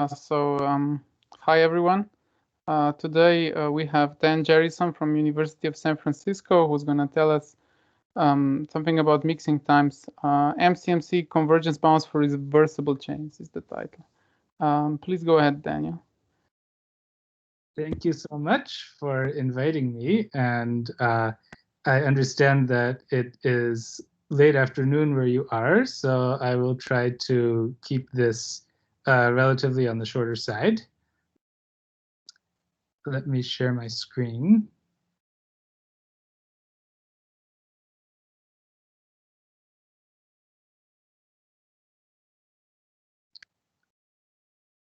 Hi everyone. Today we have Dan Jerison from University of San Francisco, who's going to tell us something about mixing times. MCMC convergence bounds for reversible chains is the title. Please go ahead, Daniel. Thank you so much for inviting me. And I understand that it is late afternoon where you are, so I will try to keep this relatively on the shorter side. Let me share my screen.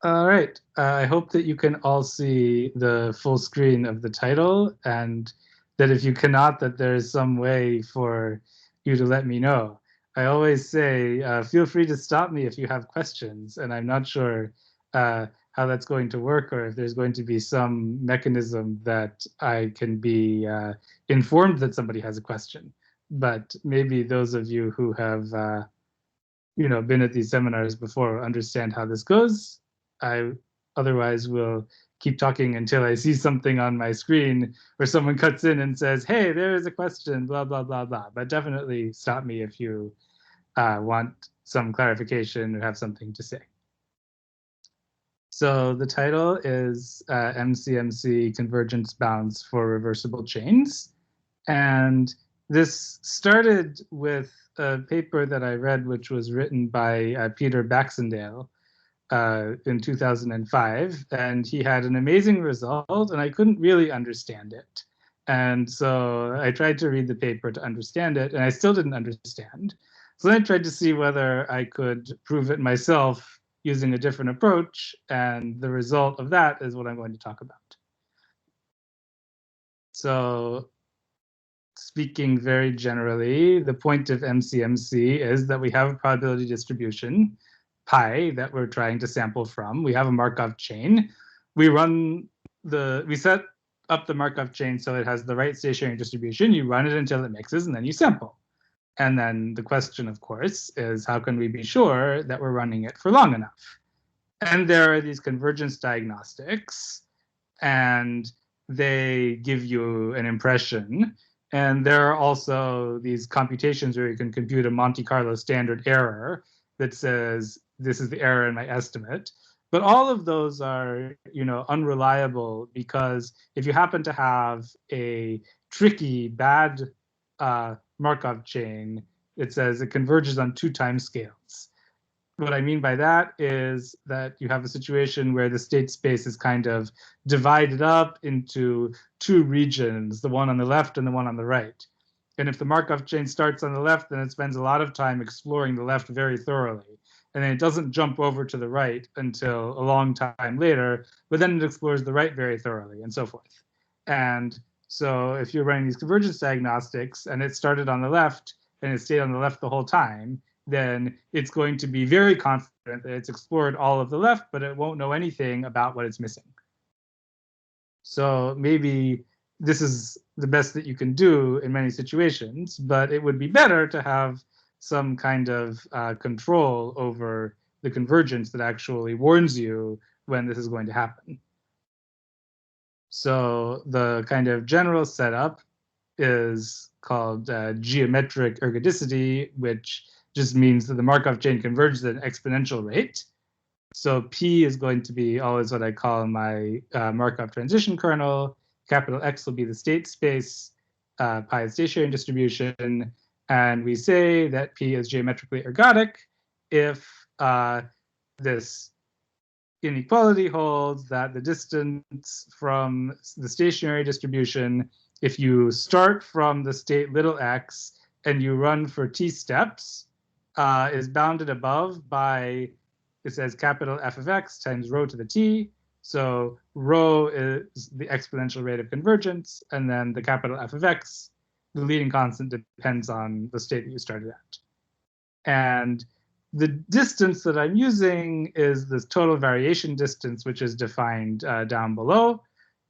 All right. I hope that you can all see the full screen of the title, and that if you cannot, that there is some way for you to let me know. I always say, feel free to stop me if you have questions, and I'm not sure how that's going to work, or if there's going to be some mechanism that I can be informed that somebody has a question. But maybe those of you who have been at these seminars before understand how this goes. I otherwise will keep talking until I see something on my screen where someone cuts in and says, hey, there is a question, blah, blah, blah, blah. But definitely stop me if you want some clarification or have something to say. So the title is MCMC Convergence Bounds for Reversible Chains. And this started with a paper that I read, which was written by Peter Baxendale in 2005. And he had an amazing result, and I couldn't really understand it. And so I tried to read the paper to understand it, and I still didn't understand. So then I tried to see whether I could prove it myself using a different approach, and the result of that is what I'm going to talk about. So speaking very generally, the point of MCMC is that we have a probability distribution, pi, that we're trying to sample from. We have a Markov chain. We set up the Markov chain so it has the right stationary distribution. You run it until it mixes, and then you sample. And then the question, of course, is how can we be sure that we're running it for long enough? And there are these convergence diagnostics, and they give you an impression. And there are also these computations where you can compute a Monte Carlo standard error that says this is the error in my estimate. But all of those are, unreliable, because if you happen to have a tricky, bad Markov chain, it says it converges on 2 time scales. What I mean by that is that you have a situation where the state space is kind of divided up into 2 regions, the one on the left and the one on the right. And if the Markov chain starts on the left, then it spends a lot of time exploring the left very thoroughly. And then it doesn't jump over to the right until a long time later, but then it explores the right very thoroughly, and so forth. And so if you're running these convergence diagnostics and it started on the left and it stayed on the left the whole time, then it's going to be very confident that it's explored all of the left, but it won't know anything about what it's missing. So maybe this is the best that you can do in many situations, but it would be better to have some kind of control over the convergence that actually warns you when this is going to happen. So the kind of general setup is called geometric ergodicity, which just means that the Markov chain converges at an exponential rate. So P is going to be always what I call my Markov transition kernel. Capital X will be the state space, pi is stationary distribution, and we say that P is geometrically ergodic if this inequality holds that the distance from the stationary distribution, if you start from the state little x and you run for t steps, is bounded above by, it says capital F of x times rho to the t. So rho is the exponential rate of convergence, and then the capital F of x, the leading constant, depends on the state that you started at. And the distance that I'm using is this total variation distance, which is defined down below.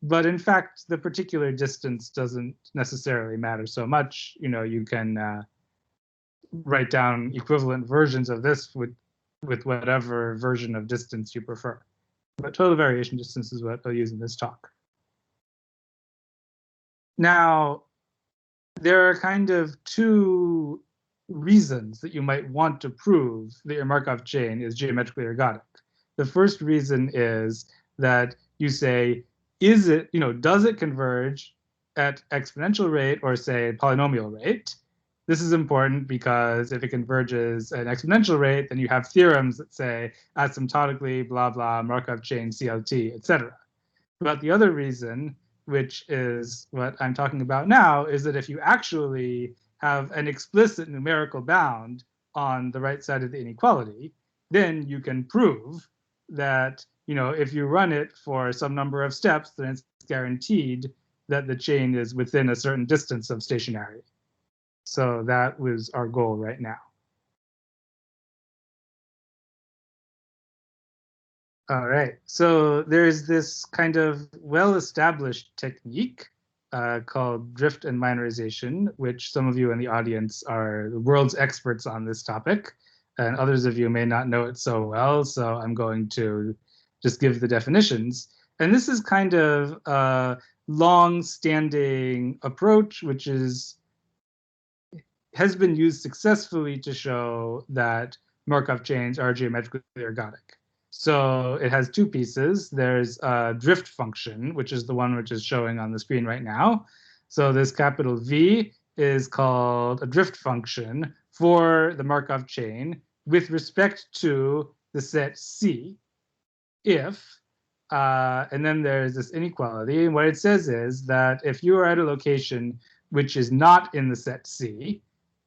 But in fact, the particular distance doesn't necessarily matter so much. You can write down equivalent versions of this with whatever version of distance you prefer. but total variation distance is what I'll use in this talk. Now, there are kind of two reasons that you might want to prove that your Markov chain is geometrically ergodic. The first reason is that you say, is it, does it converge at exponential rate or say polynomial rate? This is important because if it converges at exponential rate, then you have theorems that say asymptotically, blah, blah, Markov chain, CLT, etc. But the other reason, which is what I'm talking about now, is that if you actually have an explicit numerical bound on the right side of the inequality, then you can prove that, if you run it for some number of steps, then it's guaranteed that the chain is within a certain distance of stationarity. So that was our goal right now. All right, so there's this kind of well-established technique called drift and minorization, which some of you in the audience are the world's experts on this topic, and others of you may not know it so well, so I'm going to just give the definitions. And this is kind of a long-standing approach, which has been used successfully to show that Markov chains are geometrically ergodic. So it has two pieces. There's a drift function, which is the one which is showing on the screen right now. So this capital V is called a drift function for the Markov chain with respect to the set C if, and then there's this inequality. And what it says is that if you are at a location which is not in the set C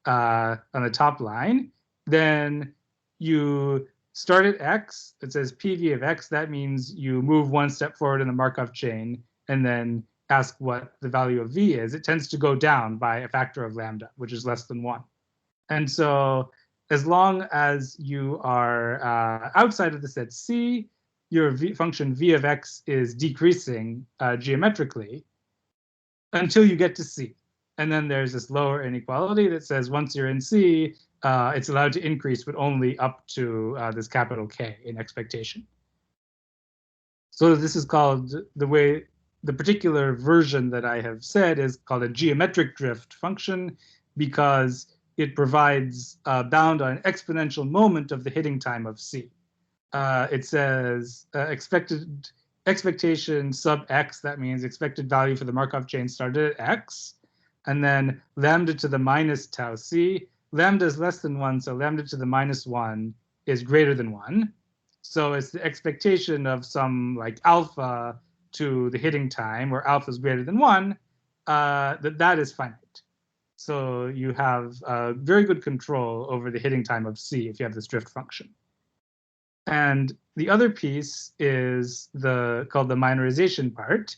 on the top line, then you start at x. It says PV of x. That means you move one step forward in the Markov chain and then ask what the value of V is. It tends to go down by a factor of lambda, which is less than 1. And so as long as you are outside of the set C, your function V of x is decreasing geometrically until you get to C. And then there's this lower inequality that says once you're in C, it's allowed to increase, but only up to this capital K in expectation. So this is called, the particular version that I have said is called a geometric drift function because it provides a bound on an exponential moment of the hitting time of C. It says expectation sub x, that means expected value for the Markov chain started at x, and then lambda to the minus tau c. Lambda is less than 1, so lambda to the minus 1 is greater than 1. So it's the expectation of some like alpha to the hitting time, where alpha is greater than 1, that is finite. So you have very good control over the hitting time of C if you have this drift function. And the other piece is called the minorization part.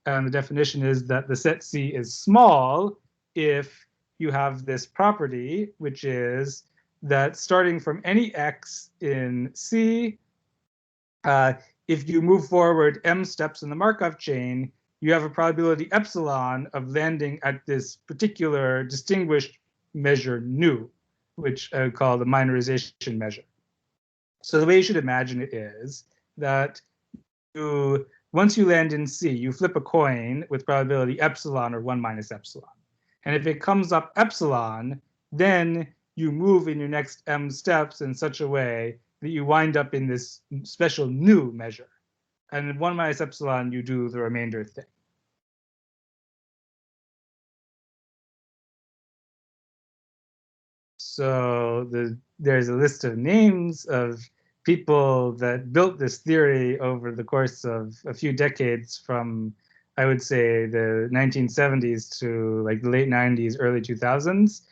And the definition is that the set C is small if you have this property, which is that starting from any x in C, if you move forward m steps in the Markov chain, you have a probability epsilon of landing at this particular distinguished measure nu, which I would call the minorization measure. So the way you should imagine it is that once you land in C, you flip a coin with probability epsilon or 1 minus epsilon. And if it comes up epsilon, then you move in your next m steps in such a way that you wind up in this special nu measure. And in 1 minus epsilon, you do the remainder thing. So there's a list of names of people that built this theory over the course of a few decades, from, I would say, the 1970s to like the late 90s, early 2000s.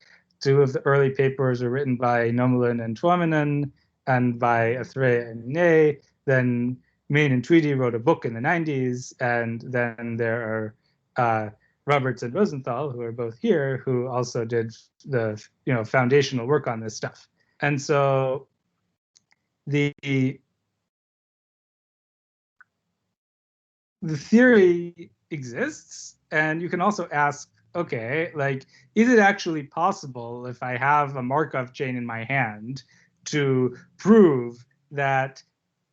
Two of the early papers were written by Nomelin and Tuominen and by Athrea and Ney. Then Main and Tweedy wrote a book in the 90s, and then there are Roberts and Rosenthal, who are both here, who also did the foundational work on this stuff. And so the theory exists, and you can also ask, okay, like, is it actually possible if I have a Markov chain in my hand to prove that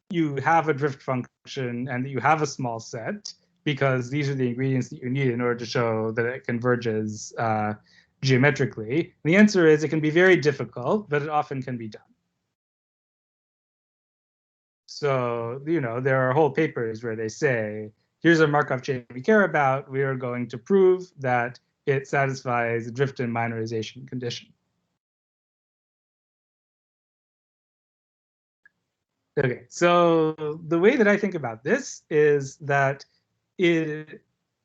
you have a drift function and that you have a small set, because these are the ingredients that you need in order to show that it converges geometrically? And the answer is it can be very difficult, but it often can be done. So, there are whole papers where they say, here's a Markov chain we care about. We are going to prove that it satisfies the drift and minorization condition. Okay, so the way that I think about this is that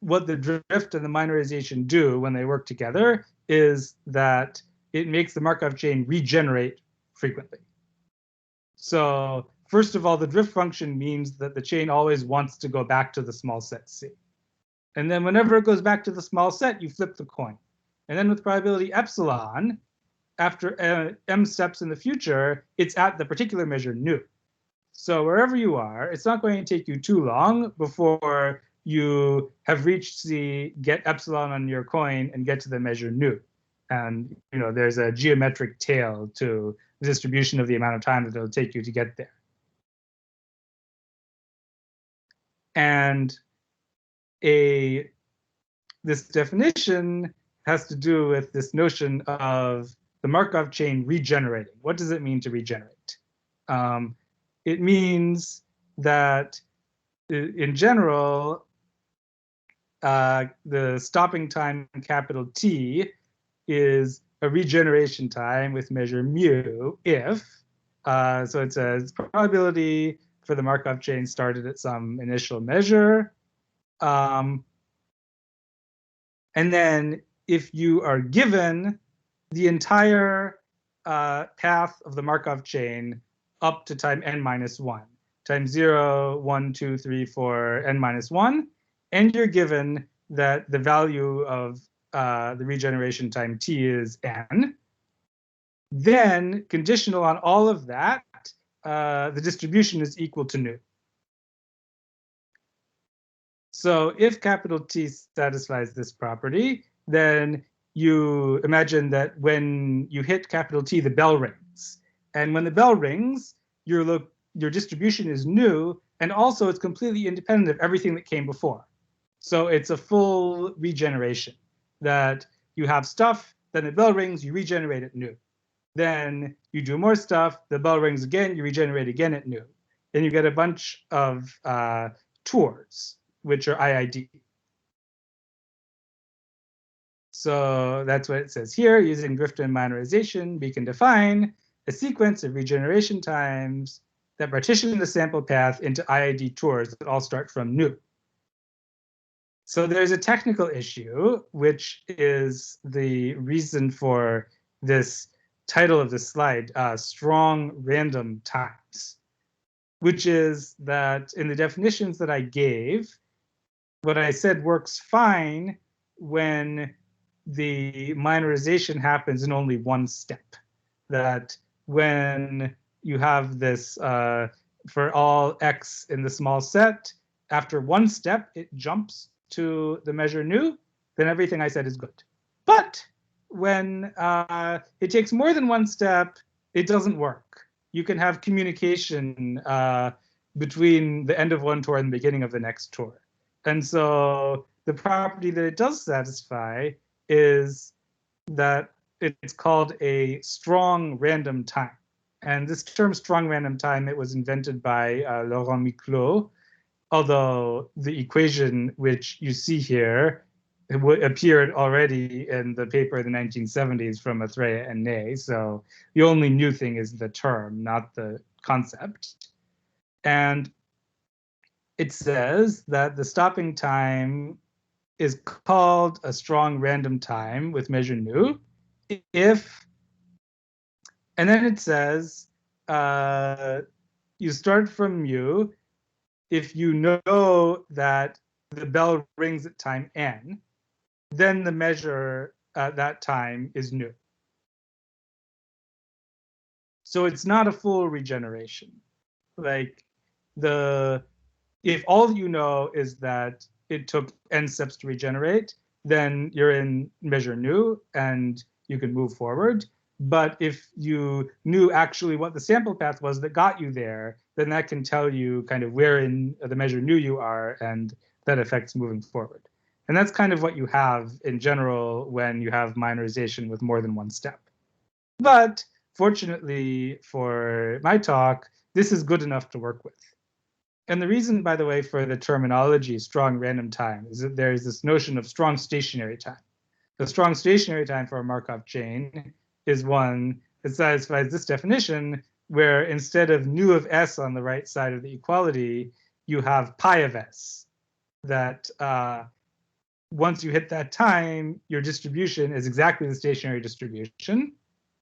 what the drift and the minorization do when they work together is that it makes the Markov chain regenerate frequently. So first of all, the drift function means that the chain always wants to go back to the small set C. And then whenever it goes back to the small set, you flip the coin. And then with probability epsilon, after m steps in the future, it's at the particular measure nu. So wherever you are, it's not going to take you too long before you have reached the get epsilon on your coin and get to the measure nu. And there's a geometric tail to the distribution of the amount of time that it'll take you to get there. And this definition has to do with this notion of the Markov chain regenerating. What does it mean to regenerate? It means that in general, the stopping time capital T is a regeneration time with measure mu if, so it says probability for the Markov chain started at some initial measure. And then if you are given the entire path of the Markov chain up to time n minus 1, time 0, 1, 2, 3, 4, n minus 1, and you're given that the value of the regeneration time t is n, then conditional on all of that, the distribution is equal to nu. So if capital T satisfies this property, then you imagine that when you hit capital T, the bell rings. And when the bell rings, your distribution is nu, and also it's completely independent of everything that came before. So it's a full regeneration, that you have stuff, then the bell rings, you regenerate at nu. Then you do more stuff, the bell rings again, you regenerate again at nu. Then you get a bunch of tours, which are IID. So that's what it says here. Using drift and minorization, we can define a sequence of regeneration times that partition the sample path into IID tours that all start from nu. So there's a technical issue, which is the reason for this title of this slide, strong random times, which is that in the definitions that I gave, what I said works fine when the minorization happens in only one step. That when you have this, for all x in the small set, after one step, it jumps to the measure nu, then everything I said is good. But when it takes more than one step, it doesn't work. You can have communication between the end of one tour and the beginning of the next tour. And so the property that it does satisfy is that it's called a strong random time. And this term strong random time, it was invented by Laurent Miclot, although the equation which you see here appeared already in the paper in the 1970s from Atreya and Ney. So the only new thing is the term, not the concept. And it says that the stopping time is called a strong random time with measure nu if, and then it says you start from mu if you know that the bell rings at time n, then the measure at that time is nu. So it's not a full regeneration. Like if all you know is that it took n steps to regenerate, then you're in measure nu and you can move forward. But if you knew actually what the sample path was that got you there, then that can tell you kind of where in the measure nu you are, and that affects moving forward. And that's kind of what you have in general when you have minorization with more than one step. But fortunately for my talk, this is good enough to work with. And the reason, by the way, for the terminology strong random time is that there's this notion of strong stationary time. The strong stationary time for a Markov chain is one that satisfies this definition, where instead of nu of s on the right side of the equality, you have pi of s. That once you hit that time, your distribution is exactly the stationary distribution.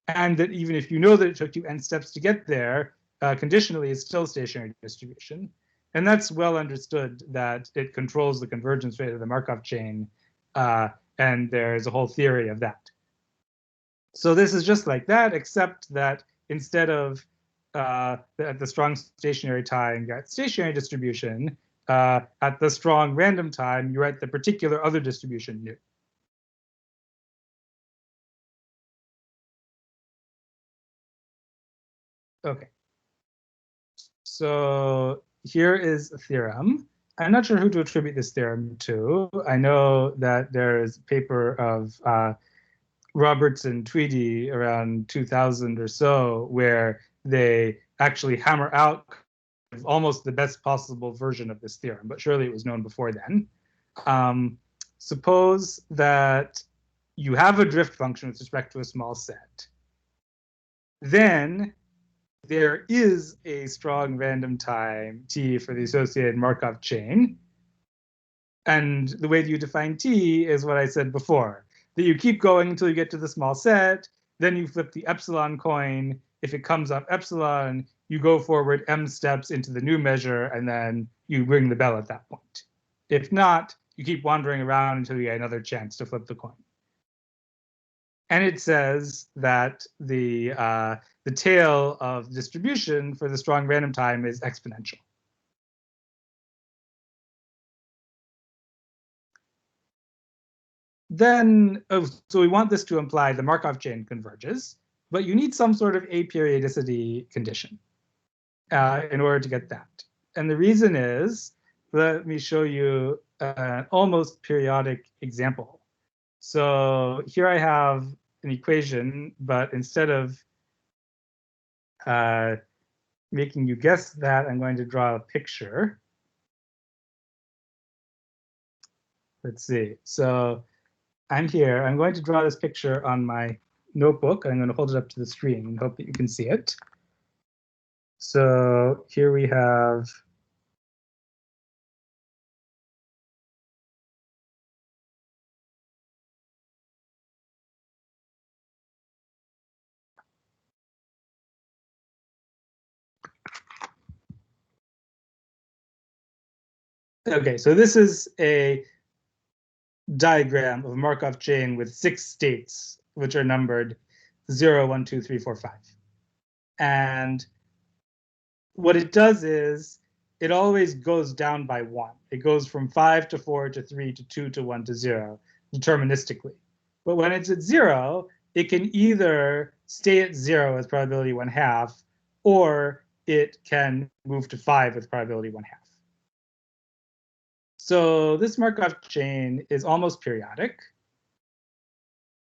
And that even if you know that it took you n steps to get there, conditionally, it's still stationary distribution. And that's well understood that it controls the convergence rate of the Markov chain. And there's a whole theory of that. So this is just like that, except that instead of at the strong stationary time, you're at stationary distribution. At the strong random time, you're at the particular other distribution nu. Okay. So here is a theorem. I'm not sure who to attribute this theorem to. I know that there is a paper of Roberts and Tweedy around 2000 or so, where they actually hammer out almost the best possible version of this theorem, but surely it was known before then. Suppose that you have a drift function with respect to a small set. Then there is a strong random time t for the associated Markov chain. And the way that you define t is what I said before, that you keep going until you get to the small set, then you flip the epsilon coin. If it comes up epsilon, you go forward m steps into the new measure, and then you ring the bell at that point. If not, you keep wandering around until you get another chance to flip the coin. And it says that the tail of distribution for the strong random time is exponential. Then, so we want this to imply the Markov chain converges, but you need some sort of aperiodicity condition in order to get that. And the reason is, let me show you an almost periodic example. So here I have an equation, but instead of making you guess that, I'm going to draw a picture. Let's see. So I'm here. I'm going to draw this picture on my notebook. I'm going to hold it up to the screen and hope that you can see it. So here we have okay, so this is a diagram of a Markov chain with 6 states, which are numbered 0, 1, 2, 3, 4, 5. And what it does is it always goes down by 1. It goes from 5 to 4 to 3 to 2 to 1 to 0, deterministically. But when it's at 0, it can either stay at 0 with probability 1/2, or it can move to 5 with probability 1/2. So this Markov chain is almost periodic.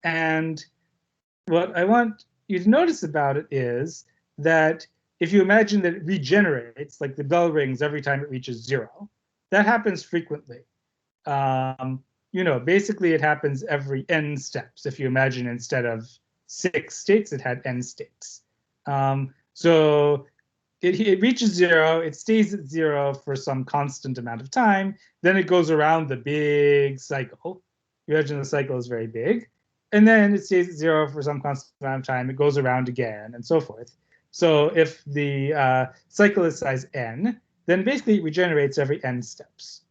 And what I want you to notice about it is that if you imagine that it regenerates, like the bell rings every time it reaches 0, that happens frequently. Basically it happens every n steps. If you imagine instead of 6 states, it had n states. So it reaches 0, it stays at 0 for some constant amount of time, then it goes around the big cycle. You imagine the cycle is very big. And then it stays at 0 for some constant amount of time, it goes around again, and so forth. So if the cycle is size n, then basically it regenerates every n steps.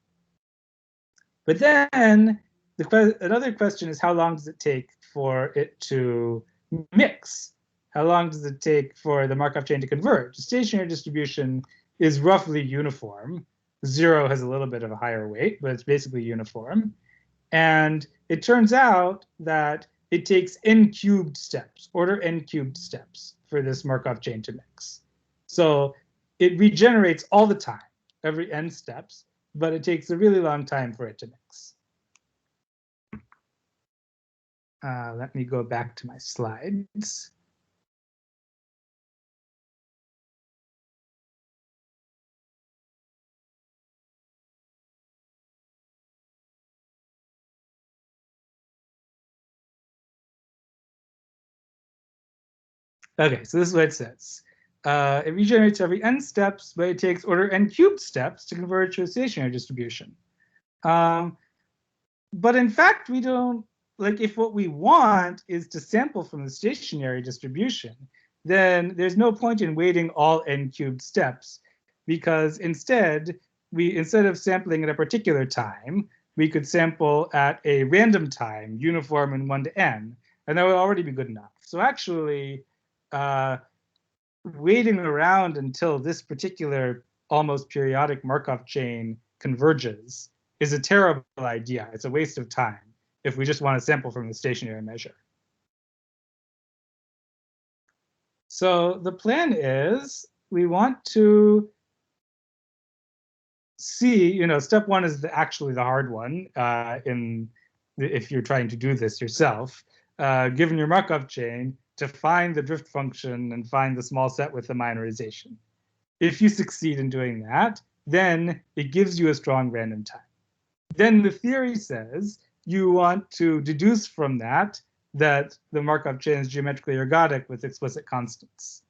But then another question is, how long does it take for it to mix? How long does it take for the Markov chain to converge? The stationary distribution is roughly uniform. 0 has a little bit of a higher weight, but it's basically uniform. And it turns out that it takes n cubed steps, order n cubed steps, for this Markov chain to mix. So it regenerates all the time, every n steps, but it takes a really long time for it to mix. Let me go back to my slides. Okay, so this is what it says. It regenerates every n steps, but it takes order n cubed steps to converge to a stationary distribution. But in fact, we don't, like, if what we want is to sample from the stationary distribution, then there's no point in waiting all n cubed steps, because instead of sampling at a particular time, we could sample at a random time, uniform in 1 to n, and that would already be good enough. So actually, waiting around until this particular almost periodic Markov chain converges is a terrible idea. It's a waste of time if we just want to sample from the stationary measure. So the plan is we want to see, step one is actually the hard one if you're trying to do this yourself. Given your Markov chain, to find the drift function and find the small set with the minorization. If you succeed in doing that, then it gives you a strong random time. Then the theory says you want to deduce from that the Markov chain is geometrically ergodic with explicit constants.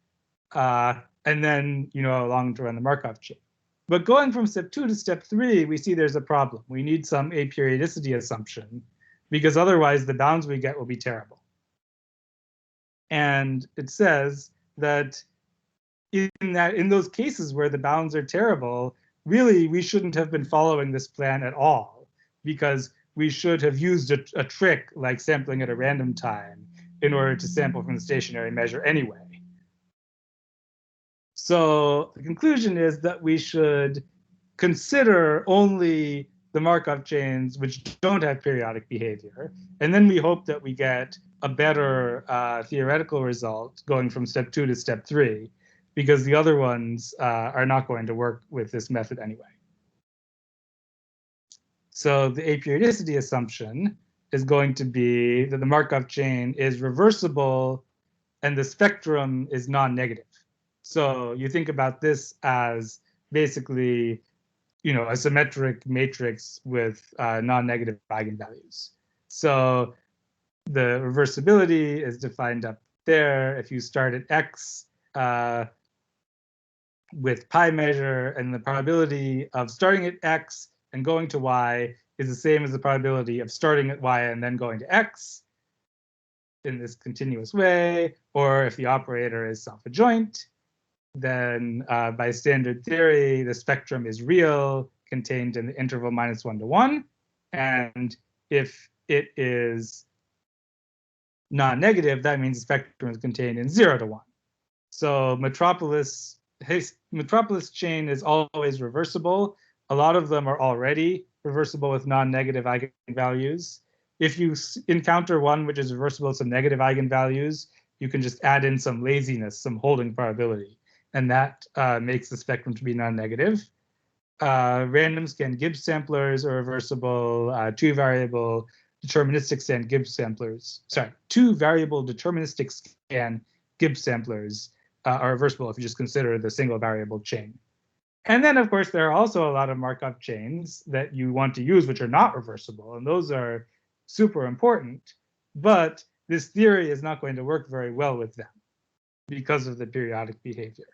And then, how long to run the Markov chain. But going from step 2 to step 3, we see there's a problem. We need some aperiodicity assumption, because otherwise the bounds we get will be terrible. And it says that in those cases where the bounds are terrible, really we shouldn't have been following this plan at all, because we should have used a trick like sampling at a random time in order to sample from the stationary measure anyway. So the conclusion is that we should consider only the Markov chains which don't have periodic behavior, and then we hope that we get a better theoretical result going from step 2 to step 3, because the other ones are not going to work with this method anyway. So the aperiodicity assumption is going to be that the Markov chain is reversible and the spectrum is non-negative. So you think about this as basically, a symmetric matrix with non-negative eigenvalues. So the reversibility is defined up there. If you start at x with pi measure, and the probability of starting at x and going to y is the same as the probability of starting at y and then going to x in this continuous way, or if the operator is self-adjoint, then by standard theory, the spectrum is real, contained in the interval -1 to 1. And if it is non-negative, that means the spectrum is contained in 0 to 1. So Metropolis chain is always reversible. A lot of them are already reversible with non-negative eigenvalues. If you encounter one which is reversible with some negative eigenvalues, you can just add in some laziness, some holding probability, and that makes the spectrum to be non-negative. Random scan Gibbs samplers are reversible. Two-variable deterministic scan Gibbs samplers, two-variable deterministic scan Gibbs samplers are reversible if you just consider the single variable chain. And then, of course, there are also a lot of Markov chains that you want to use which are not reversible, and those are super important. But this theory is not going to work very well with them because of the periodic behavior.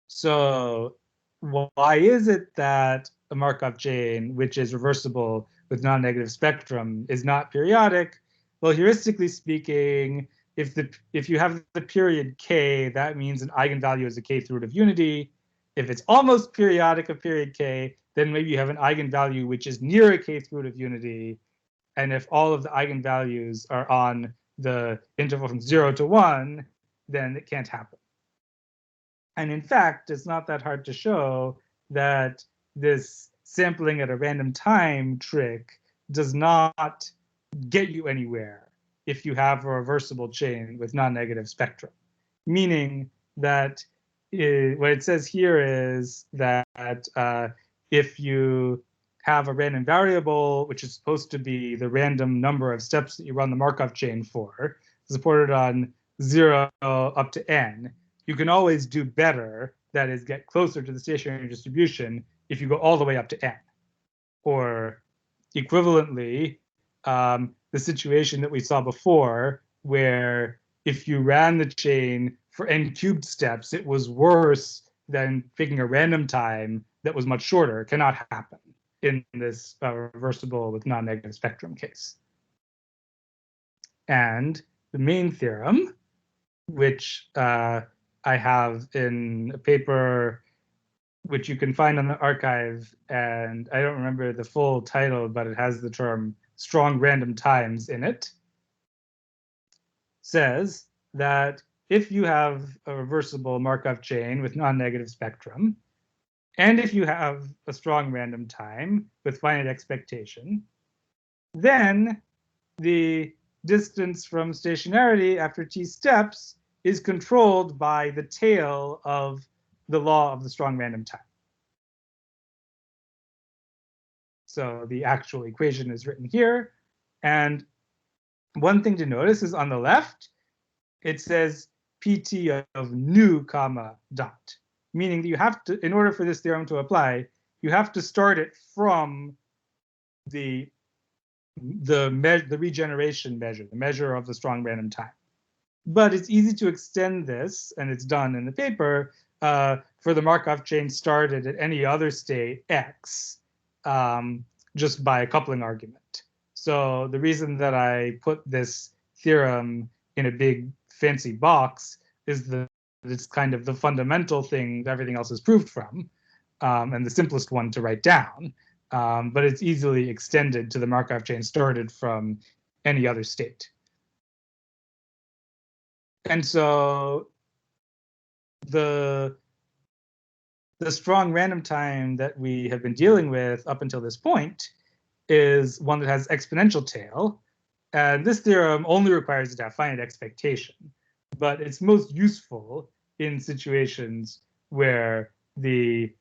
So why is it that a Markov chain, which is reversible with non-negative spectrum, is not periodic? Well, heuristically speaking, if you have the period k, that means an eigenvalue is a kth root of unity. If it's almost periodic of period k, then maybe you have an eigenvalue which is near a kth root of unity. And if all of the eigenvalues are on the interval from 0 to 1, then it can't happen. And in fact, it's not that hard to show that this sampling at a random time trick does not get you anywhere if you have a reversible chain with non-negative spectrum, meaning that what it says here is that if you have a random variable, which is supposed to be the random number of steps that you run the Markov chain for, supported on 0 up to n, you can always do better, that is, get closer to the stationary distribution if you go all the way up to n. Or equivalently, the situation that we saw before, where if you ran the chain for n cubed steps, it was worse than picking a random time that was much shorter, cannot happen in this reversible with non-negative spectrum case. And the main theorem, which I have in a paper which you can find on the archive, and I don't remember the full title, but it has the term strong random times in it, says that if you have a reversible Markov chain with non-negative spectrum, and if you have a strong random time with finite expectation, then the distance from stationarity after t steps is controlled by the tail of the law of the strong random time. So the actual equation is written here. And one thing to notice is on the left, it says pt of nu comma dot, meaning that you have to, in order for this theorem to apply, you have to start it from the regeneration measure, the measure of the strong random time. But it's easy to extend this, and it's done in the paper, for the Markov chain started at any other state x, just by a coupling argument. So the reason that I put this theorem in a big fancy box is that it's kind of the fundamental thing that everything else is proved from, and the simplest one to write down. But it's easily extended to the Markov chain started from any other state. And so the strong random time that we have been dealing with up until this point is one that has exponential tail. And this theorem only requires it to have finite expectation, but it's most useful in situations where the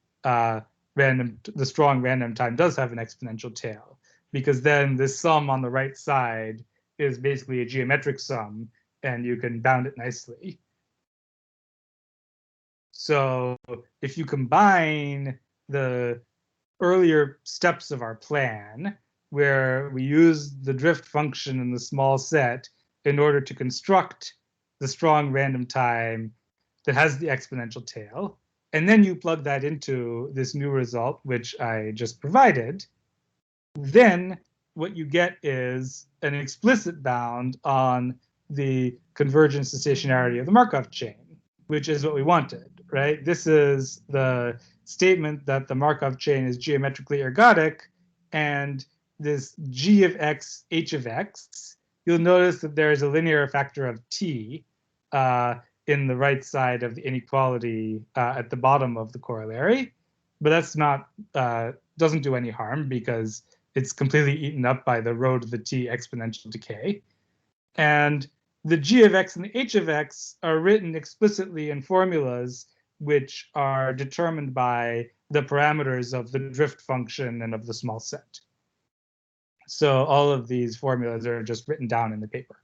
strong random time does have an exponential tail, because then this sum on the right side is basically a geometric sum, and you can bound it nicely. So if you combine the earlier steps of our plan, where we use the drift function in the small set in order to construct the strong random time that has the exponential tail, and then you plug that into this new result, which I just provided, then what you get is an explicit bound on the convergence to stationarity of the Markov chain, which is what we wanted, right? This is the statement that the Markov chain is geometrically ergodic, and this g of x, h of x, you'll notice that there is a linear factor of t in the right side of the inequality at the bottom of the corollary, but that's not, doesn't do any harm because it's completely eaten up by the rho to the t exponential decay. And the g of x and the h of x are written explicitly in formulas which are determined by the parameters of the drift function and of the small set. So all of these formulas are just written down in the paper.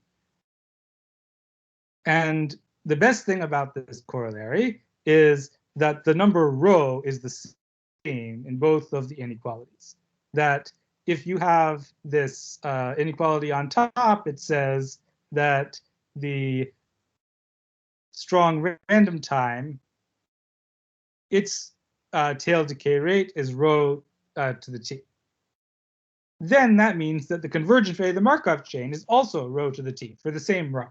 And the best thing about this corollary is that the number rho is the same in both of the inequalities. That if you have this inequality on top, it says that the strong random time, its tail decay rate is rho to the t. Then that means that the convergence rate of the Markov chain is also rho to the t for the same rho.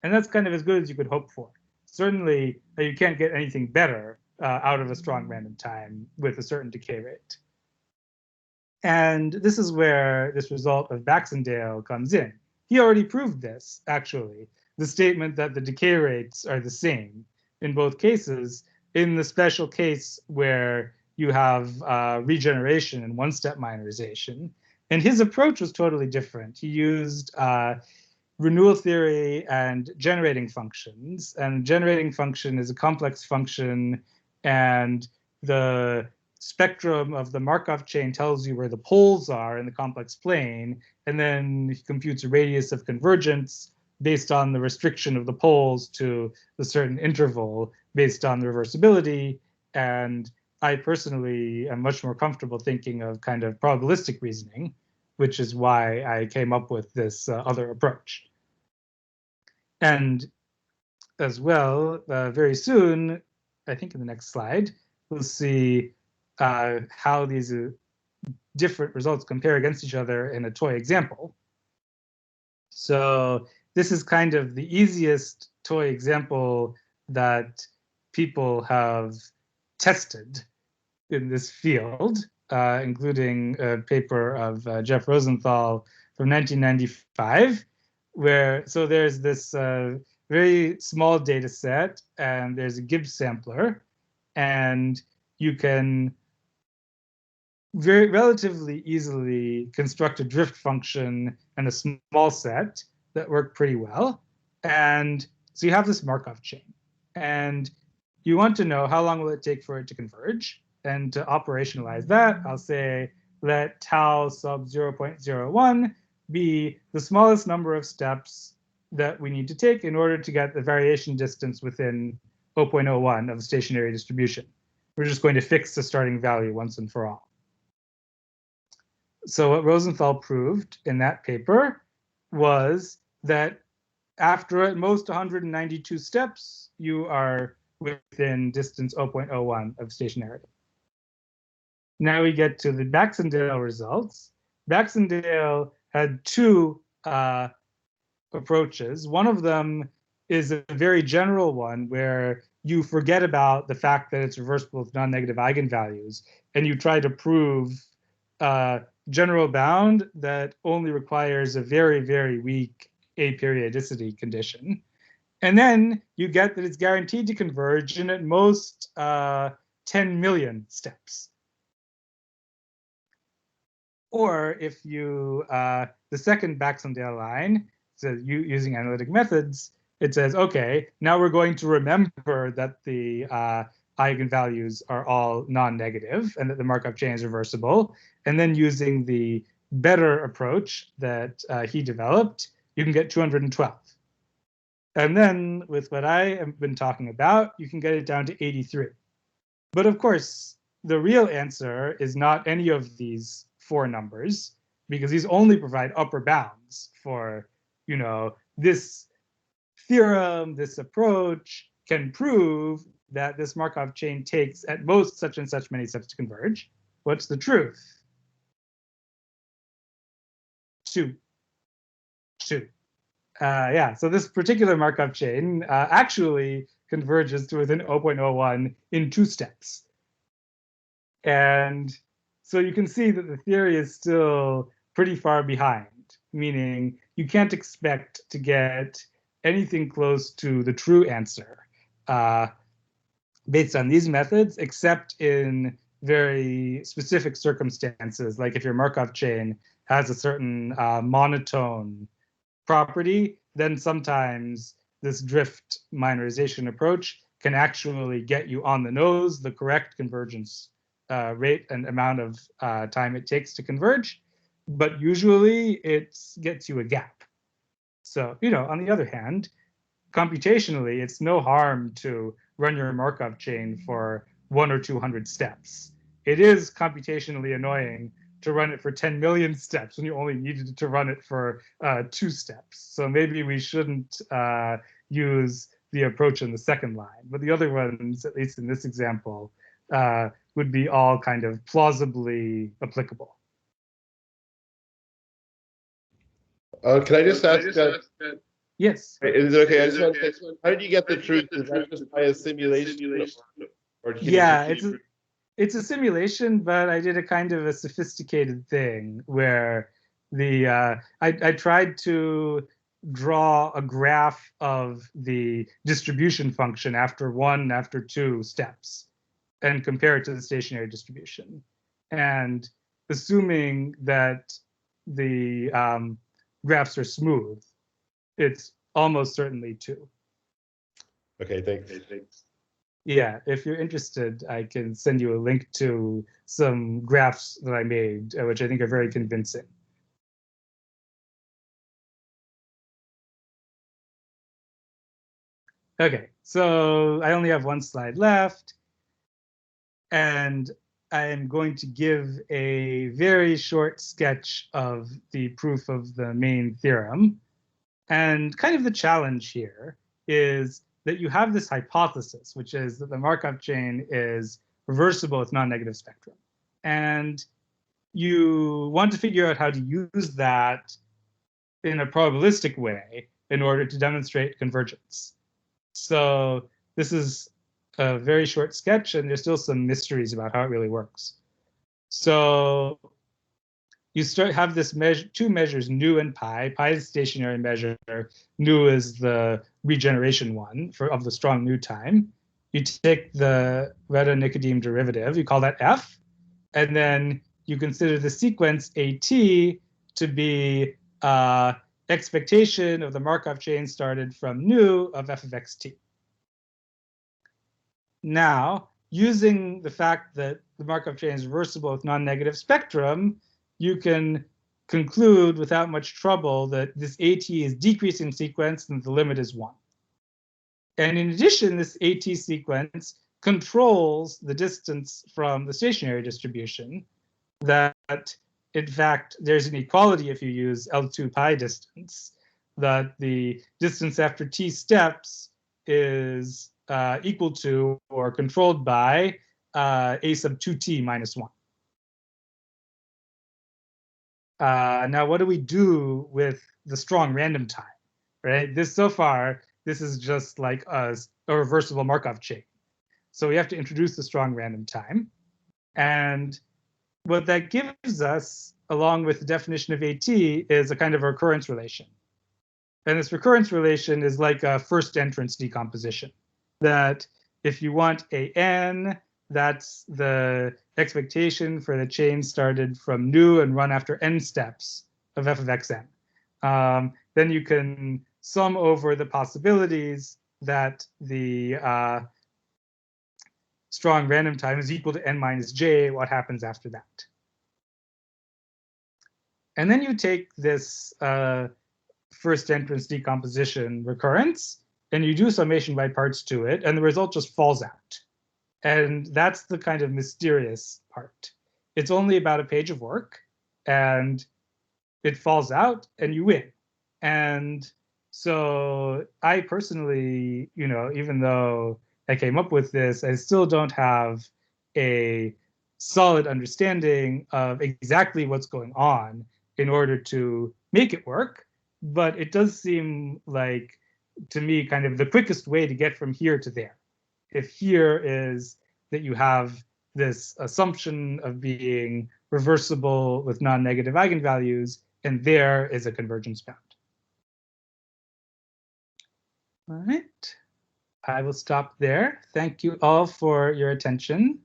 And that's kind of as good as you could hope for. Certainly, you can't get anything better out of a strong random time with a certain decay rate. And this is where this result of Baxendale comes in. He already proved this, actually, the statement that the decay rates are the same in both cases, in the special case where you have regeneration and one-step minorization. And his approach was totally different. He used renewal theory and generating functions. And generating function is a complex function, and the spectrum of the Markov chain tells you where the poles are in the complex plane, and then he computes a radius of convergence based on the restriction of the poles to the certain interval based on the reversibility. And I personally am much more comfortable thinking of kind of probabilistic reasoning, which is why I came up with this other approach. And as well, very soon, I think in the next slide, we'll see how these different results compare against each other in a toy example. So this is kind of the easiest toy example that people have tested in this field, including a paper of Jeff Rosenthal from 1995, where, so there's this very small data set, and there's a Gibbs sampler, and you can very relatively easily construct a drift function and a small set that work pretty well. And so you have this Markov chain, and you want to know how long will it take for it to converge. And to operationalize that, I'll say let tau sub 0.01 be the smallest number of steps that we need to take in order to get the variation distance within 0.01 of the stationary distribution. We're just going to fix the starting value once and for all. So what Rosenthal proved in that paper was that after at most 192 steps, you are within distance 0.01 of stationarity. Now we get to the Baxendale results. Baxendale had two approaches. One of them is a very general one where you forget about the fact that it's reversible with non-negative eigenvalues, and you try to prove general bound that only requires a very, very weak aperiodicity condition. And then you get that it's guaranteed to converge in at most 10 million steps. Or if you, the second Baxendale line, so using analytic methods, it says, okay, now we're going to remember that the eigenvalues are all non-negative and that the Markov chain is reversible. And then using the better approach that he developed, you can get 212. And then with what I have been talking about, you can get it down to 83. But of course, the real answer is not any of these four numbers, because these only provide upper bounds for, you know, this theorem, this approach can prove that this Markov chain takes at most such and such many steps to converge. What's the truth? 2. Yeah, so this particular Markov chain actually converges to within 0.01 in 2 steps. And so you can see that the theory is still pretty far behind, meaning you can't expect to get anything close to the true answer based on these methods, except in very specific circumstances, like if your Markov chain has a certain monotone property, then sometimes this drift minorization approach can actually get you on the nose the correct convergence rate and amount of time it takes to converge, but usually it gets you a gap. So, you know, on the other hand, computationally, it's no harm to run your Markov chain for 100 or 200 steps. It is computationally annoying to run it for 10 million steps when you only needed to run it for 2 steps. So maybe we shouldn't use the approach in the second line, but the other ones, at least in this example, would be all kind of plausibly applicable. Can I just ask? Yes. Is it okay? I just want to say, how did you get the truth? Is that just by a simulation? Or Yeah, it's a simulation, but I did a kind of a sophisticated thing where the I tried to draw a graph of the distribution function after 1, after 2 steps, and compare it to the stationary distribution. And assuming that the graphs are smooth, it's almost certainly 2. Okay, thanks. Yeah, if you're interested, I can send you a link to some graphs that I made, which I think are very convincing. Okay, so I only have one slide left, and I am going to give a very short sketch of the proof of the main theorem. And kind of the challenge here is that you have this hypothesis, which is that the Markov chain is reversible with non-negative spectrum. And you want to figure out how to use that in a probabilistic way in order to demonstrate convergence. So this is a very short sketch, and there's still some mysteries about how it really works. So you have this measure, 2 measures, nu and pi. Pi is the stationary measure. Nu is the regeneration one of the strong nu time. You take the Reda-Nikodym derivative, you call that f, and then you consider the sequence AT to be expectation of the Markov chain started from nu of f of xt. Now, using the fact that the Markov chain is reversible with non-negative spectrum, you can conclude without much trouble that this AT is decreasing sequence and the limit is 1. And in addition, this AT sequence controls the distance from the stationary distribution, that in fact there's an equality if you use L2 pi distance, that the distance after t steps is equal to or controlled by a sub 2t minus 1. Now, what do we do with the strong random time, right? So far, this is just like a reversible Markov chain. So we have to introduce the strong random time. And what that gives us, along with the definition of AT, is a kind of a recurrence relation. And this recurrence relation is like a first entrance decomposition, that if you want an, that's the expectation for the chain started from nu and run after n steps of f of xn. Then you can sum over the possibilities that the strong random time is equal to n minus j, what happens after that. And then you take this first entrance decomposition recurrence, and you do summation by parts to it, and the result just falls out. And that's the kind of mysterious part. It's only about a page of work, and it falls out, and you win. And so I personally, even though I came up with this, I still don't have a solid understanding of exactly what's going on in order to make it work. But it does seem like, to me, kind of the quickest way to get from here to there. If here is that you have this assumption of being reversible with non-negative eigenvalues, and there is a convergence bound. All right, I will stop there. Thank you all for your attention.